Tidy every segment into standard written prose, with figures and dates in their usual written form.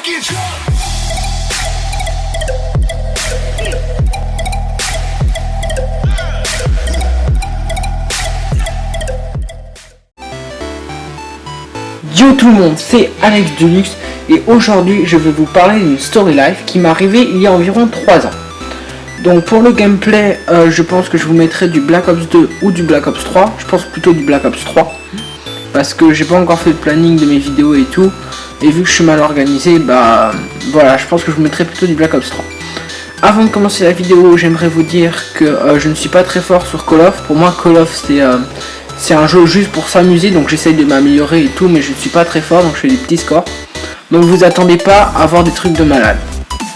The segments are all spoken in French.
Yo tout le monde, c'est Alex Deluxe et aujourd'hui je vais vous parler d'une story life qui m'est arrivée il y a environ 3 ans. Donc pour le gameplay, je pense que je vous mettrai du Black Ops 2 ou du Black Ops 3. Je pense plutôt du Black Ops 3 parce que j'ai pas encore fait le planning de mes vidéos et tout. Et vu que je suis mal organisé, bah voilà, je pense que je vous mettrai plutôt du Black Ops 3. Avant de commencer la vidéo, j'aimerais vous dire que je ne suis pas très fort sur Call of. Pour moi Call of c'est un jeu juste pour s'amuser, donc j'essaye de m'améliorer et tout, mais je ne suis pas très fort, donc je fais des petits scores. Donc vous attendez pas à voir des trucs de malade.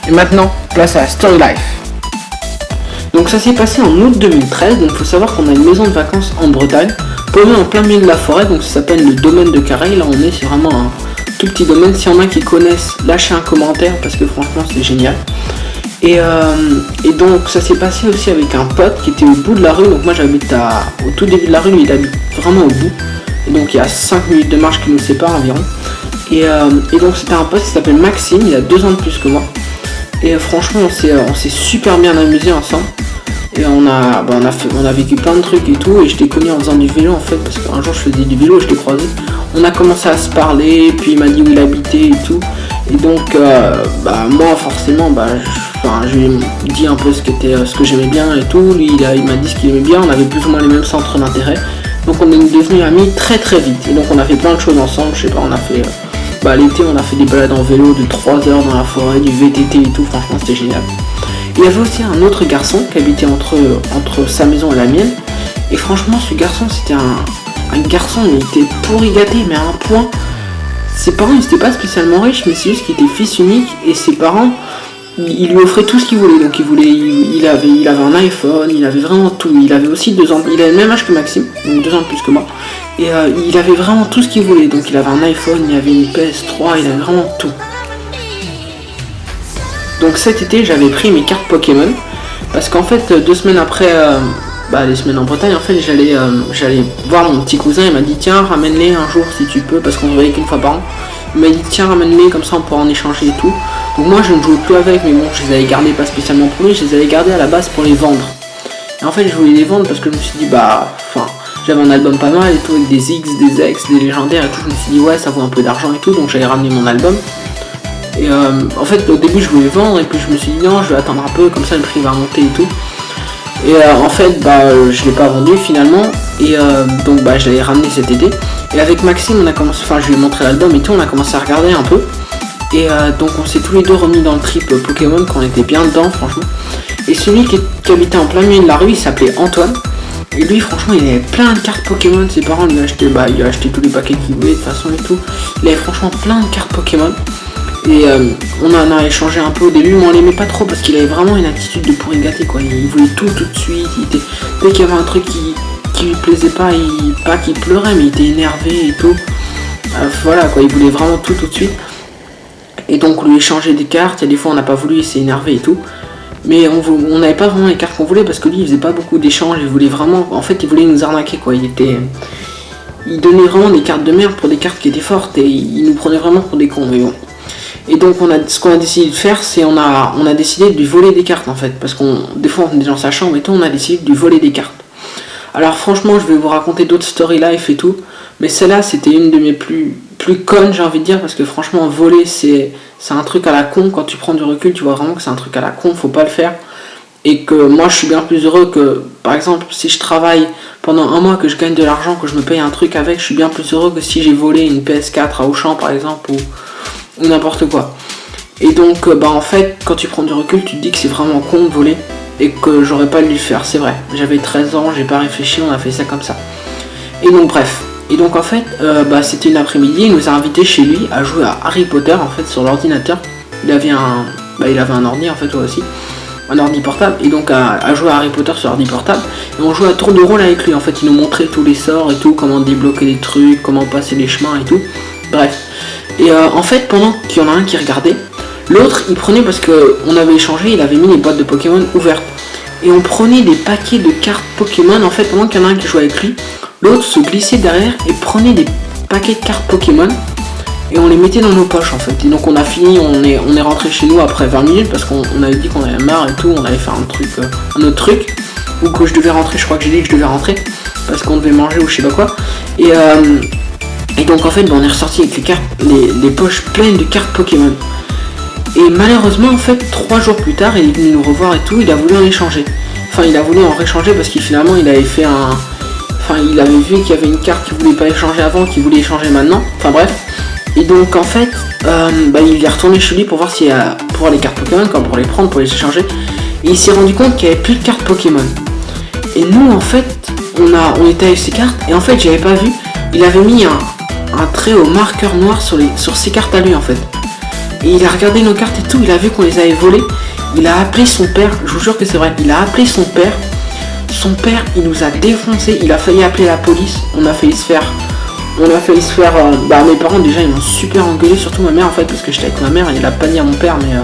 Et maintenant, place à la story life. Donc ça s'est passé en août 2013, donc il faut savoir qu'on a une maison de vacances en Bretagne, paumée en plein milieu de la forêt, donc ça s'appelle le domaine de Careil. Là on est, c'est vraiment un tout petit domaine. S'il y en a qui connaissent, lâchez un commentaire parce que franchement c'est génial. Et donc ça s'est passé aussi avec un pote qui était au bout de la rue. Donc moi j'habite au tout début de la rue, lui il habite vraiment au bout. Et donc il y a 5 minutes de marche qui nous séparent environ. Et donc c'était un pote qui s'appelle Maxime, il a 2 ans de plus que moi. Et franchement on s'est super bien amusé ensemble. Et on a vécu plein de trucs et tout. Et je l'ai connu en faisant du vélo en fait, parce qu'un jour je faisais du vélo et je l'ai croisé. On a commencé à se parler, puis il m'a dit où il habitait et tout. Et donc moi forcément je lui ai dit un peu ce que j'aimais bien et tout. Lui il m'a dit ce qu'il aimait bien. On avait plus ou moins les mêmes centres d'intérêt. Donc on est devenus amis très très vite. Et donc on a fait plein de choses ensemble. Je sais pas, on a fait l'été on a fait des balades en vélo de 3 heures dans la forêt, du VTT et tout. Franchement c'était génial. Il y avait aussi un autre garçon qui habitait entre sa maison et la mienne. Et franchement ce garçon c'était un garçon, il était pourri gâté, mais à un point. Ses parents ils étaient pas spécialement riches, mais c'est juste qu'il était fils unique. Et ses parents il lui offrait tout ce qu'il voulait. Donc il avait un iPhone, il avait vraiment tout. Il avait aussi 2 ans, il avait le même âge que Maxime, donc 2 ans de plus que moi. Et il avait vraiment tout ce qu'il voulait. Donc il avait un iPhone, il avait une PS3, il avait vraiment tout. Donc cet été j'avais pris mes cartes Pokémon. Parce qu'en fait 2 semaines après les semaines en Bretagne, en fait j'allais voir mon petit cousin. Il m'a dit tiens ramène-les un jour si tu peux, parce qu'on ne voyait qu'une fois par an. Il m'a dit tiens ramène-les, comme ça on pourra en échanger et tout. Donc moi je ne jouais plus avec, mais bon je les avais gardés pas spécialement pour lui, je les avais gardés à la base pour les vendre. Et en fait je voulais les vendre parce que je me suis dit j'avais un album pas mal et tout, avec des X, des X, des légendaires et tout. Je me suis dit ouais ça vaut un peu d'argent et tout, donc j'avais ramené mon album. Et en fait au début je voulais vendre, et puis je me suis dit non je vais attendre un peu, comme ça le prix va monter et tout. Et en fait je l'ai pas vendu finalement. Et donc je l'avais ramené cet été. Et avec Maxime on a commencé, je lui ai montré l'album et tout, on a commencé à regarder un peu. Et donc on s'est tous les deux remis dans le trip Pokémon, quand on était bien dedans franchement. Et celui qui habitait en plein milieu de la rue il s'appelait Antoine. Et lui franchement il avait plein de cartes Pokémon, ses parents lui il a acheté tous les paquets qu'il voulait de toute façon et tout. Il avait franchement plein de cartes Pokémon. Et on en a échangé un peu au début, mais on l'aimait pas trop parce qu'il avait vraiment une attitude de pourri gâté quoi. Il voulait tout de suite, dès qu'il y avait un truc qui lui plaisait pas, pas qu'il pleurait, mais il était énervé et tout. Voilà quoi, il voulait vraiment tout de suite. Et donc on lui échangeait des cartes, et des fois on n'a pas voulu, il s'est énervé et tout. Mais on n'avait pas vraiment les cartes qu'on voulait, parce que lui il faisait pas beaucoup d'échanges, il voulait vraiment, en fait il voulait nous arnaquer quoi. Il donnait vraiment des cartes de merde pour des cartes qui étaient fortes, et il nous prenait vraiment pour des cons, mais bon. Et donc ce qu'on a décidé de faire, c'est on a décidé de lui voler des cartes en fait, parce des fois on est dans sa chambre et tout, on a décidé de lui voler des cartes. Alors franchement je vais vous raconter d'autres story life et tout, mais celle-là c'était une de mes plus connes, j'ai envie de dire, parce que franchement voler c'est un truc à la con. Quand tu prends du recul tu vois vraiment que c'est un truc à la con, faut pas le faire. Et que moi je suis bien plus heureux que, par exemple, si je travaille pendant un mois, que je gagne de l'argent, que je me paye un truc avec, je suis bien plus heureux que si j'ai volé une PS4 à Auchan par exemple, ou n'importe quoi. Et donc en fait quand tu prends du recul tu te dis que c'est vraiment con de voler, et que j'aurais pas dû le faire, c'est vrai. J'avais 13 ans, j'ai pas réfléchi, on a fait ça comme ça. Et donc bref. Et donc en fait c'était une après-midi, il nous a invités chez lui à jouer à Harry Potter en fait sur l'ordinateur. Il avait un ordi en fait toi aussi, un ordi portable, et donc à jouer à Harry Potter sur ordi portable. Et on jouait à tour de rôle avec lui en fait, il nous montrait tous les sorts et tout, comment débloquer les trucs, comment passer les chemins et tout. Bref. Et en fait pendant qu'il y en a un qui regardait, l'autre il prenait, parce qu'on avait échangé, il avait mis les boîtes de Pokémon ouvertes. Et on prenait des paquets de cartes Pokémon en fait pendant qu'il y en a un qui jouait avec lui. L'autre se glissait derrière et prenait des paquets de cartes Pokémon. et on les mettait dans nos poches en fait. Et donc on a fini, on est rentré chez nous après 20 minutes parce qu'on avait dit qu'on avait marre et tout, on allait faire un autre truc, ou que je devais rentrer, je crois que j'ai dit que je devais rentrer parce qu'on devait manger ou je sais pas quoi. Et donc en fait on est ressorti avec les poches pleines de cartes Pokémon. Et malheureusement en fait 3 jours plus tard il est venu nous revoir et tout, il a voulu en échanger. Enfin il a voulu en réchanger parce qu'il finalement il avait fait il avait vu qu'il y avait une carte qu'il voulait pas échanger avant, qu'il voulait échanger maintenant, enfin bref. Et donc en fait il est retourné chez lui pour voir pour les cartes Pokémon, quoi, pour les prendre, pour les échanger. Et il s'est rendu compte qu'il n'y avait plus de cartes Pokémon. Et nous en fait on était avec ces cartes et en fait j'avais pas vu, il avait mis un trait au marqueur noir sur ses cartes à lui en fait. Et il a regardé nos cartes et tout, il a vu qu'on les avait volées. Il a appelé son père, je vous jure que c'est vrai, il a appelé son père. Son père, il nous a défoncé, il a failli appeler la police, on a failli se faire, mes parents déjà ils m'ont super engueulé, surtout ma mère en fait, parce que j'étais avec ma mère, il a pas dit à mon père, mais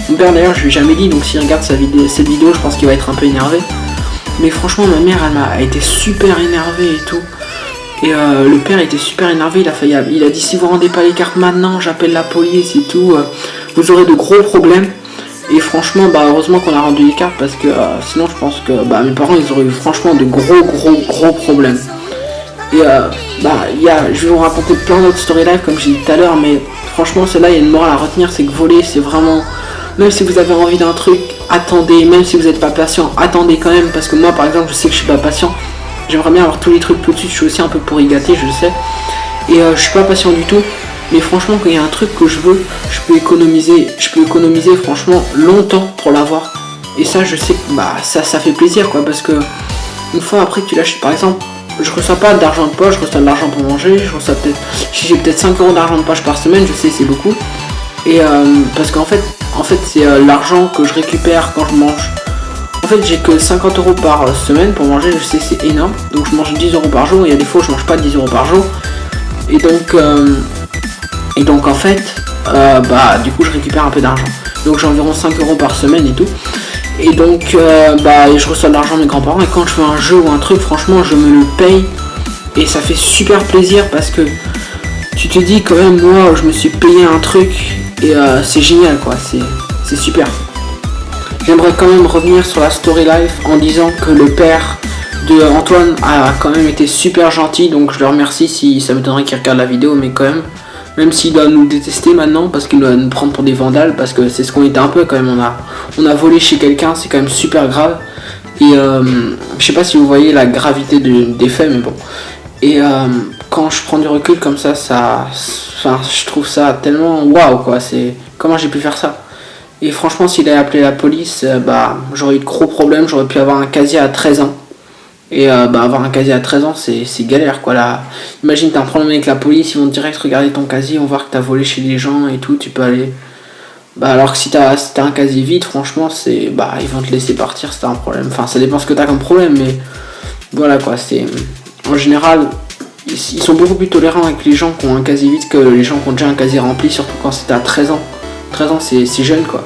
mon père d'ailleurs je lui ai jamais dit, donc s'il regarde cette vidéo, je pense qu'il va être un peu énervé. Mais franchement ma mère elle a été super énervée et tout. Et le père était super énervé, il a dit si vous rendez pas les cartes maintenant, j'appelle la police et tout, vous aurez de gros problèmes. Et franchement heureusement qu'on a rendu les cartes parce que sinon je pense que mes parents ils auraient eu franchement de gros problèmes. Et je vais vous raconter plein d'autres story live comme j'ai dit tout à l'heure, mais franchement celle-là il y a une morale à retenir, c'est que voler c'est vraiment, même si vous avez envie d'un truc, attendez, même si vous n'êtes pas patient, attendez quand même, parce que moi par exemple je sais que je suis pas patient, j'aimerais bien avoir tous les trucs tout de suite, je suis aussi un peu pourri gâté, je le sais, et je suis pas patient du tout. Mais franchement quand il y a un truc que je veux, je peux économiser franchement longtemps pour l'avoir. Et ça je sais que ça fait plaisir quoi, parce que une fois après que tu l'achètes, par exemple, je reçois pas d'argent de poche, je reçois de l'argent pour manger, si j'ai peut-être 5 € d'argent de poche par semaine, je sais c'est beaucoup. Et parce qu'en fait c'est l'argent que je récupère quand je mange. En fait j'ai que 50 € par semaine pour manger, je sais c'est énorme. Donc je mange 10 € par jour, et il y a des fois où je mange pas 10 € par jour. Et donc en fait, du coup je récupère un peu d'argent. Donc j'ai environ 5 € par semaine et tout. Et donc je reçois de l'argent de mes grands-parents. Et quand je fais un jeu ou un truc, franchement je me le paye. Et ça fait super plaisir parce que tu te dis quand même, moi je me suis payé un truc. Et c'est génial quoi, c'est super. J'aimerais quand même revenir sur la story life en disant que le père de Antoine a quand même été super gentil. Donc je le remercie, si ça m'étonnerait qu'il regarde la vidéo, mais quand même s'il doit nous détester maintenant parce qu'il doit nous prendre pour des vandales, parce que c'est ce qu'on était un peu quand même, on a volé chez quelqu'un, c'est quand même super grave. Et je sais pas si vous voyez la gravité des faits, mais bon. Et quand je prends du recul comme ça, je trouve ça tellement waouh quoi, c'est comment j'ai pu faire ça. Et franchement s'il avait appelé la police, j'aurais eu de gros problèmes, j'aurais pu avoir un casier à 13 ans. Et avoir un casier à 13 ans c'est galère quoi là. Imagine t'as un problème avec la police, ils vont direct regarder ton casier, ils vont voir que t'as volé chez les gens et tout, tu peux aller. Alors que si t'as un casier vide, franchement ils vont te laisser partir si t'as un problème. Enfin ça dépend ce que t'as comme problème, mais voilà quoi, c'est. En général, ils sont beaucoup plus tolérants avec les gens qui ont un casier vide que les gens qui ont déjà un casier rempli, surtout quand c'est à 13 ans. 13 ans c'est jeune quoi.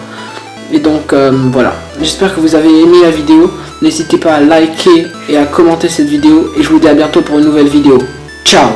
Et donc voilà, j'espère que vous avez aimé la vidéo. N'hésitez pas à liker et à commenter cette vidéo. Et je vous dis à bientôt pour une nouvelle vidéo. Ciao!